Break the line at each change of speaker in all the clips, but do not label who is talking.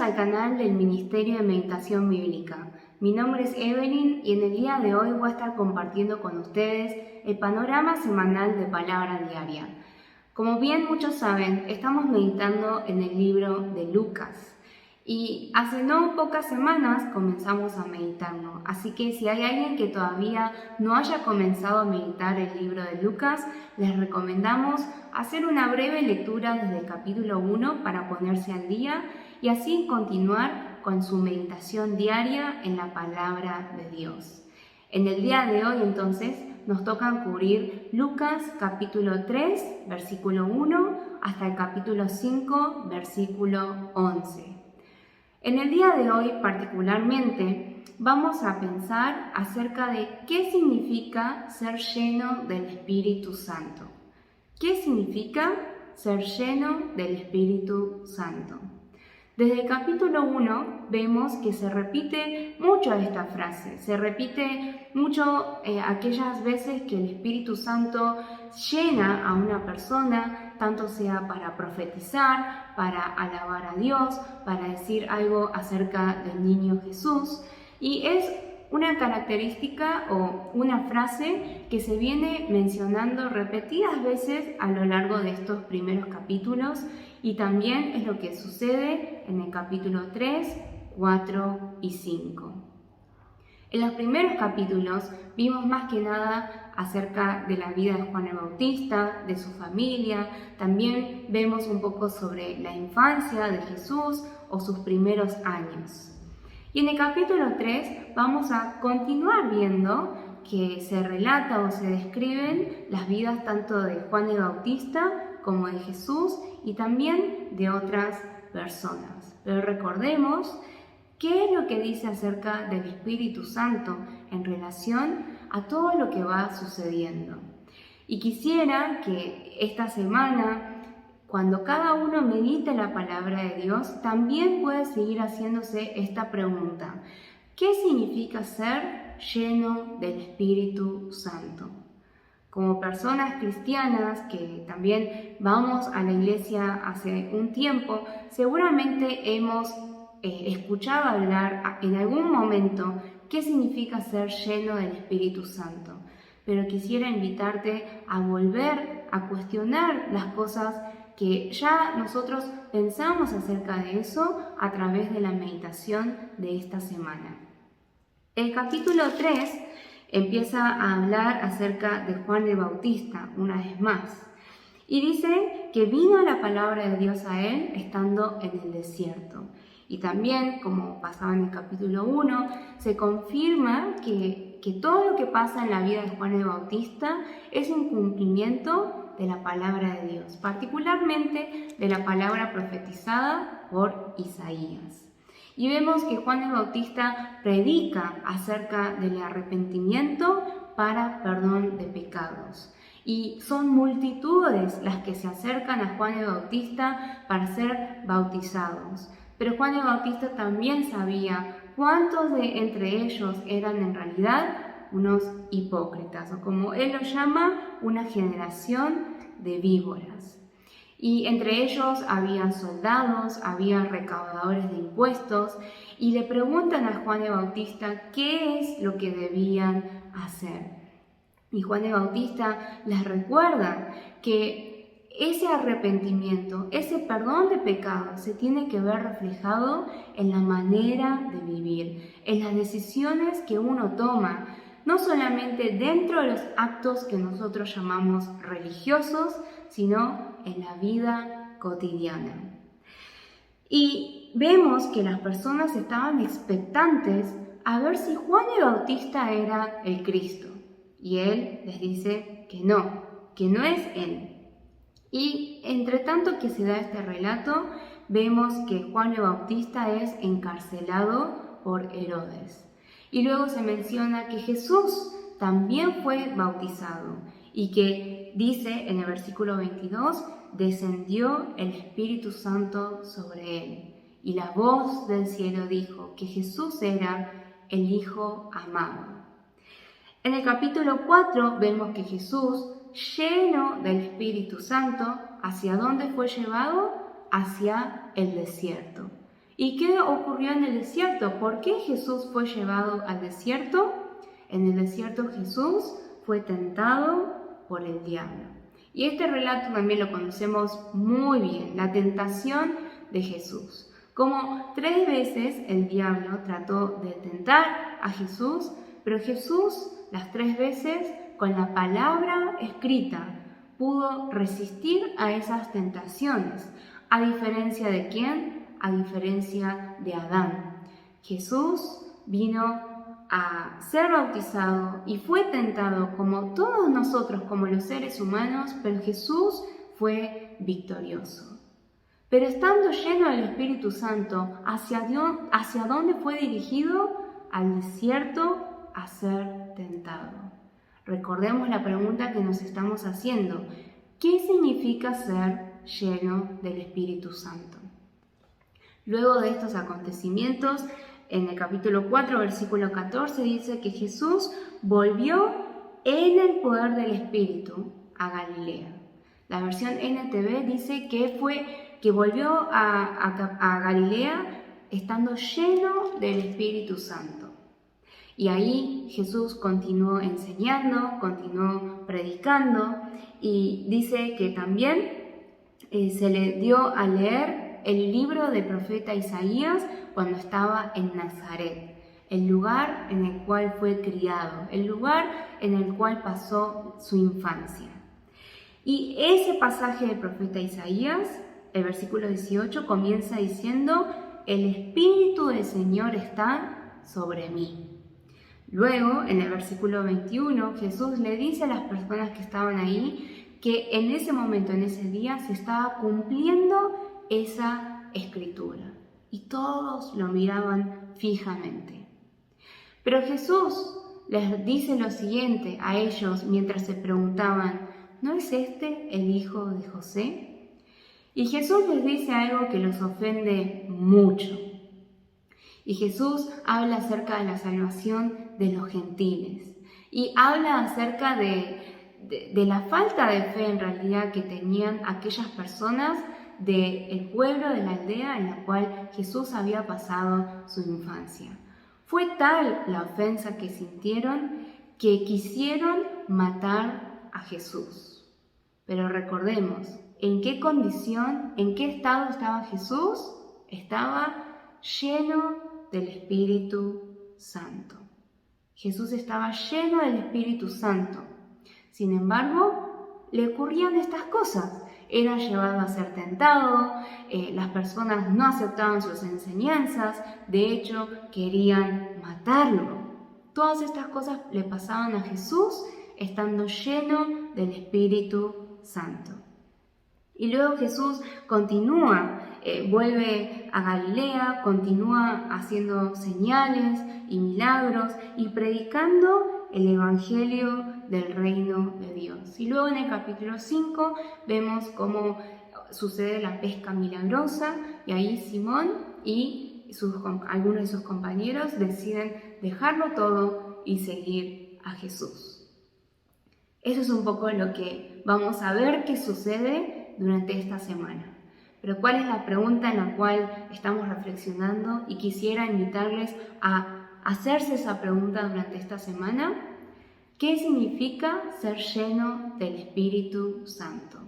al canal del Ministerio de Meditación Bíblica. Mi nombre es Evelyn y en el día de hoy voy a estar compartiendo con ustedes el panorama semanal de Palabra Diaria. Como bien muchos saben, estamos meditando en el libro de Lucas y hace no pocas semanas comenzamos a meditarlo. Así que si hay alguien que todavía no haya comenzado a meditar el libro de Lucas, les recomendamos hacer una breve lectura desde el capítulo 1 para ponerse al día y así continuar con su meditación diaria en la palabra de Dios. En el día de hoy entonces nos toca cubrir Lucas capítulo 3, versículo 1 hasta el capítulo 5, versículo 11. En el día de hoy particularmente vamos a pensar acerca de qué significa ser lleno del Espíritu Santo. ¿Qué significa ser lleno del Espíritu Santo? Desde el capítulo 1 vemos que se repite mucho esta frase, se repite mucho aquellas veces que el Espíritu Santo llena a una persona, tanto sea para profetizar, para alabar a Dios, para decir algo acerca del niño Jesús. Y es una característica o una frase que se viene mencionando repetidas veces a lo largo de estos primeros capítulos y también es lo que sucede en el capítulo 3, 4 y 5. En los primeros capítulos vimos más que nada acerca de la vida de Juan el Bautista, de su familia, también vemos un poco sobre la infancia de Jesús o sus primeros años. Y en el capítulo 3 vamos a continuar viendo que se relata o se describen las vidas tanto de Juan el Bautista como de Jesús y también de otras personas. Pero recordemos qué es lo que dice acerca del Espíritu Santo en relación a todo lo que va sucediendo. Y quisiera que esta semana, cuando cada uno medite la palabra de Dios, también puede seguir haciéndose esta pregunta. ¿Qué significa ser lleno del Espíritu Santo? Como personas cristianas que también vamos a la iglesia hace un tiempo, seguramente hemos escuchado hablar en algún momento qué significa ser lleno del Espíritu Santo. Pero quisiera invitarte a volver a cuestionar las cosas que ya nosotros pensamos acerca de eso a través de la meditación de esta semana. El capítulo 3 empieza a hablar acerca de Juan el Bautista una vez más y dice que vino la palabra de Dios a él estando en el desierto. Y también, como pasaba en el capítulo 1, se confirma que todo lo que pasa en la vida de Juan el Bautista es un cumplimiento de la palabra de Dios, particularmente de la palabra profetizada por Isaías. Y vemos que Juan el Bautista predica acerca del arrepentimiento para perdón de pecados. Y son multitudes las que se acercan a Juan el Bautista para ser bautizados. Pero Juan el Bautista también sabía cuántos de entre ellos eran en realidad unos hipócritas, o como él lo llama, una generación de víboras. Y entre ellos había soldados, había recaudadores de impuestos, y le preguntan a Juan el Bautista qué es lo que debían hacer. Y Juan el Bautista les recuerda que ese arrepentimiento, ese perdón de pecados se tiene que ver reflejado en la manera de vivir, en las decisiones que uno toma, no solamente dentro de los actos que nosotros llamamos religiosos, sino en la vida cotidiana. Y vemos que las personas estaban expectantes a ver si Juan el Bautista era el Cristo. Y él les dice que no es él. Y entre tanto que se da este relato, vemos que Juan el Bautista es encarcelado por Herodes. Y luego se menciona que Jesús también fue bautizado y que dice en el versículo 22, descendió el Espíritu Santo sobre él. Y la voz del cielo dijo que Jesús era el Hijo amado. En el capítulo 4 vemos que Jesús, lleno del Espíritu Santo, ¿hacia dónde fue llevado? Hacia el desierto. ¿Y qué ocurrió en el desierto? ¿Por qué Jesús fue llevado al desierto? En el desierto Jesús fue tentado por el diablo. Y este relato también lo conocemos muy bien, la tentación de Jesús. Como 3 veces el diablo trató de tentar a Jesús, pero Jesús las 3 veces con la palabra escrita pudo resistir a esas tentaciones. ¿A diferencia de quién? A diferencia de Adán. Jesús vino a ser bautizado y fue tentado como todos nosotros, como los seres humanos, pero Jesús fue victorioso. Pero estando lleno del Espíritu Santo, ¿hacia dónde fue dirigido? Al desierto a ser tentado. Recordemos la pregunta que nos estamos haciendo. ¿Qué significa ser lleno del Espíritu Santo? Luego de estos acontecimientos, en el capítulo 4, versículo 14, dice que Jesús volvió en el poder del Espíritu a Galilea. La versión NTV dice que volvió a Galilea estando lleno del Espíritu Santo. Y ahí Jesús continuó enseñando, continuó predicando y dice que también se le dio a leer el libro del profeta Isaías cuando estaba en Nazaret, el lugar en el cual fue criado, el lugar en el cual pasó su infancia. Y ese pasaje del profeta Isaías, el versículo 18, comienza diciendo: el Espíritu del Señor está sobre mí. Luego, en el versículo 21, Jesús le dice a las personas que estaban ahí que en ese momento, en ese día, se estaba cumpliendo esa escritura. Y todos lo miraban fijamente. Pero Jesús les dice lo siguiente a ellos mientras se preguntaban: ¿no es este el hijo de José? Y Jesús les dice algo que los ofende mucho. Y Jesús habla acerca de la salvación de los gentiles. Y habla acerca de la falta de fe en realidad que tenían aquellas personas del pueblo, de la aldea en la cual Jesús había pasado su infancia. Fue tal la ofensa que sintieron que quisieron matar a Jesús. Pero recordemos, ¿en qué condición, en qué estado estaba Jesús? Estaba lleno del Espíritu Santo. Jesús estaba lleno del Espíritu Santo. Sin embargo, le ocurrían estas cosas. Era llevado a ser tentado, las personas no aceptaban sus enseñanzas, de hecho querían matarlo. Todas estas cosas le pasaban a Jesús estando lleno del Espíritu Santo. Y luego Jesús continúa, vuelve a Galilea, continúa haciendo señales y milagros y predicando el Evangelio del reino de Dios. Y luego en el capítulo 5 vemos cómo sucede la pesca milagrosa y ahí Simón y algunos de sus compañeros deciden dejarlo todo y seguir a Jesús. Eso es un poco lo que vamos a ver que sucede durante esta semana. Pero ¿cuál es la pregunta en la cual estamos reflexionando? Y quisiera invitarles a hacerse esa pregunta durante esta semana. ¿Qué significa ser lleno del Espíritu Santo?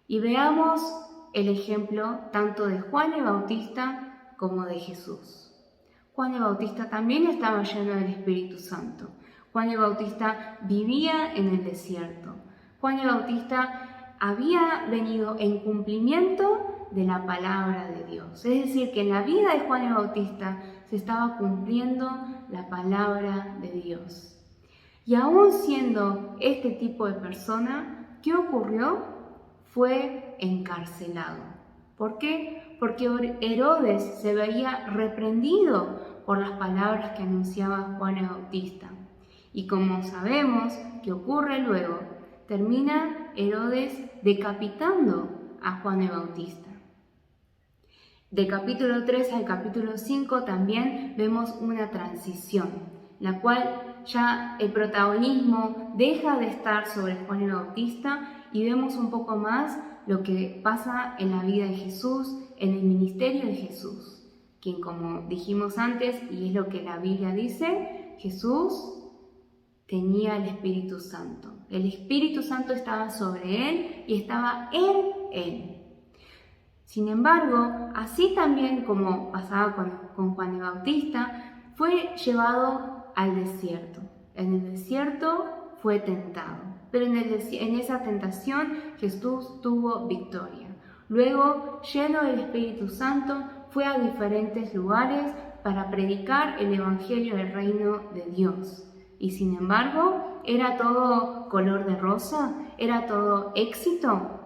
Y veamos el ejemplo tanto de Juan el Bautista como de Jesús. Juan el Bautista también estaba lleno del Espíritu Santo. Juan el Bautista vivía en el desierto. Juan el Bautista había venido en cumplimiento de la palabra de Dios. Es decir, que en la vida de Juan el Bautista se estaba cumpliendo la palabra de Dios. Y aún siendo este tipo de persona, ¿qué ocurrió? Fue encarcelado. ¿Por qué? Porque Herodes se veía reprendido por las palabras que anunciaba Juan el Bautista. Y como sabemos que ocurre luego, termina Herodes decapitando a Juan el Bautista. De capítulo 3 al capítulo 5 también vemos una transición, la cual ya el protagonismo deja de estar sobre Juan el Bautista y vemos un poco más lo que pasa en la vida de Jesús, en el ministerio de Jesús. quien, como dijimos antes, y es lo que la Biblia dice, Jesús tenía el Espíritu Santo. El Espíritu Santo estaba sobre él y estaba en él. Sin embargo, así también como pasaba con Juan el Bautista, fue llevado al desierto. En el desierto fue tentado, pero en esa tentación Jesús tuvo victoria. Luego, lleno del Espíritu Santo, fue a diferentes lugares para predicar el Evangelio del Reino de Dios. Y sin embargo, ¿era todo color de rosa? ¿Era todo éxito?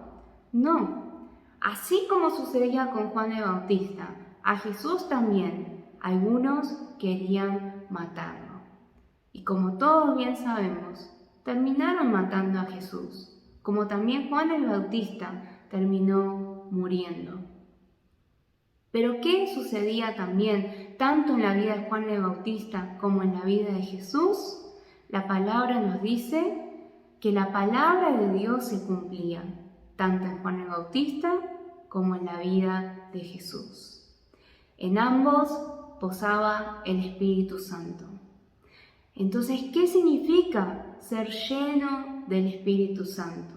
No. Así como sucedía con Juan el Bautista, a Jesús también algunos querían matarlo. Y como todos bien sabemos, terminaron matando a Jesús, como también Juan el Bautista terminó muriendo. Pero ¿qué sucedía también tanto en la vida de Juan el Bautista como en la vida de Jesús? La palabra nos dice que la palabra de Dios se cumplía, tanto en Juan el Bautista como en la vida de Jesús. En ambos posaba el Espíritu Santo. Entonces, ¿qué significa ser lleno del Espíritu Santo?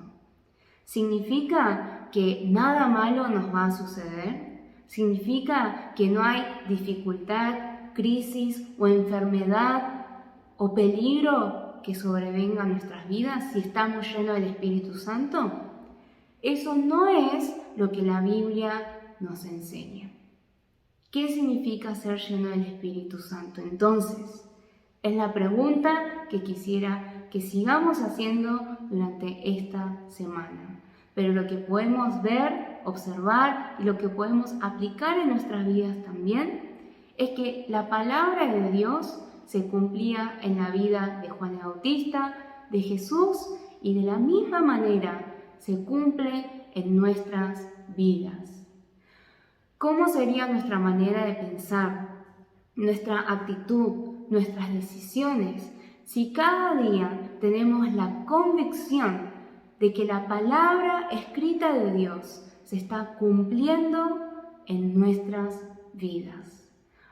¿Significa que nada malo nos va a suceder? ¿Significa que no hay dificultad, crisis o enfermedad o peligro que sobrevenga a nuestras vidas si estamos llenos del Espíritu Santo? Eso no es lo que la Biblia nos enseña. ¿Qué significa ser lleno del Espíritu Santo? Entonces, es la pregunta que quisiera que sigamos haciendo durante esta semana. Pero lo que podemos ver, observar y lo que podemos aplicar en nuestras vidas también es que la palabra de Dios se cumplía en la vida de Juan el Bautista, de Jesús, y de la misma manera se cumple en nuestras vidas. ¿Cómo sería nuestra manera de pensar, nuestra actitud, nuestras decisiones, si cada día tenemos la convicción de que la palabra escrita de Dios se está cumpliendo en nuestras vidas?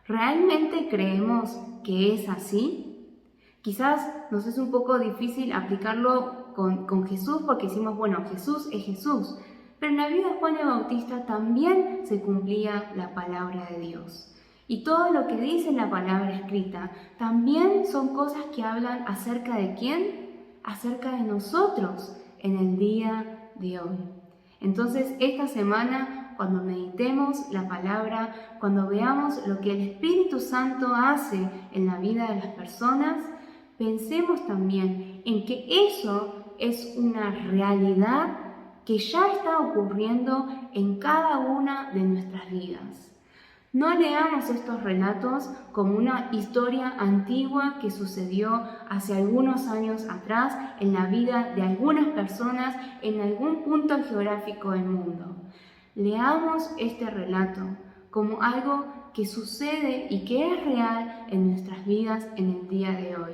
¿Realmente creemos que es así? Quizás nos es un poco difícil aplicarlo con Jesús porque decimos, bueno, Jesús es Jesús. Pero en la vida de Juan el Bautista también se cumplía la palabra de Dios. Y todo lo que dice la palabra escrita también son cosas que hablan acerca de ¿quién? Acerca de nosotros en el día de hoy. Entonces, esta semana, cuando meditemos la palabra, cuando veamos lo que el Espíritu Santo hace en la vida de las personas, pensemos también en que eso es una realidad que ya está ocurriendo en cada una de nuestras vidas. No leamos estos relatos como una historia antigua que sucedió hace algunos años atrás en la vida de algunas personas en algún punto geográfico del mundo. Leamos este relato como algo que sucede y que es real en nuestras vidas en el día de hoy,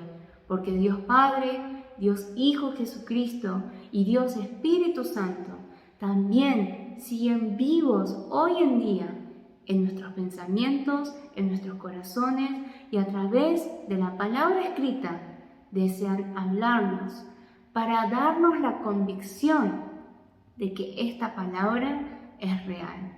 porque Dios Padre, Dios Hijo Jesucristo y Dios Espíritu Santo también siguen vivos hoy en día en nuestros pensamientos, en nuestros corazones y a través de la palabra escrita desean hablarnos para darnos la convicción de que esta palabra es real.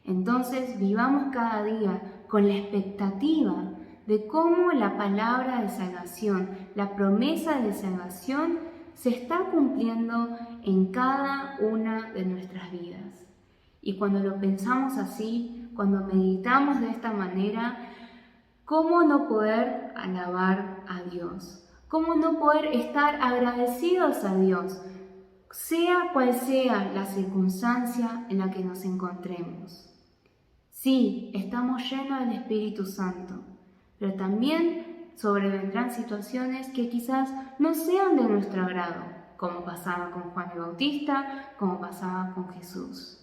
Entonces vivamos cada día con la expectativa de cómo la palabra de salvación, la promesa de salvación se está cumpliendo en cada una de nuestras vidas. Y cuando lo pensamos así, cuando meditamos de esta manera, ¿cómo no poder alabar a Dios? ¿Cómo no poder estar agradecidos a Dios, sea cual sea la circunstancia en la que nos encontremos? Sí, estamos llenos del Espíritu Santo, pero también sobrevendrán situaciones que quizás no sean de nuestro agrado, como pasaba con Juan el Bautista, como pasaba con Jesús.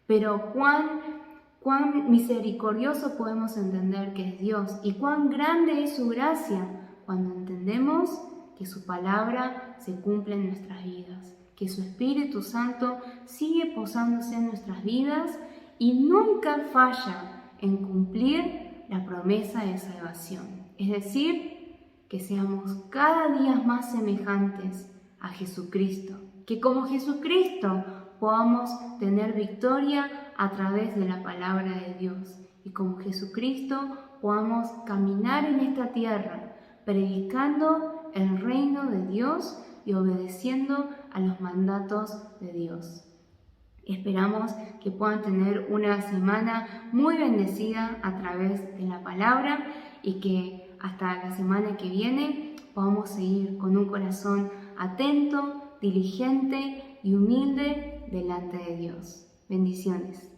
Pero cuán misericordioso podemos entender que es Dios y cuán grande es su gracia cuando entendemos que su palabra se cumple en nuestras vidas, que su Espíritu Santo sigue posándose en nuestras vidas y nunca falla en cumplir la promesa de salvación. Es decir, que seamos cada día más semejantes a Jesucristo. Que como Jesucristo podamos tener victoria a través de la palabra de Dios. Y como Jesucristo podamos caminar en esta tierra, predicando el reino de Dios y obedeciendo a los mandatos de Dios. Esperamos que puedan tener una semana muy bendecida a través de la palabra y que hasta la semana que viene podamos seguir con un corazón atento, diligente y humilde delante de Dios. Bendiciones.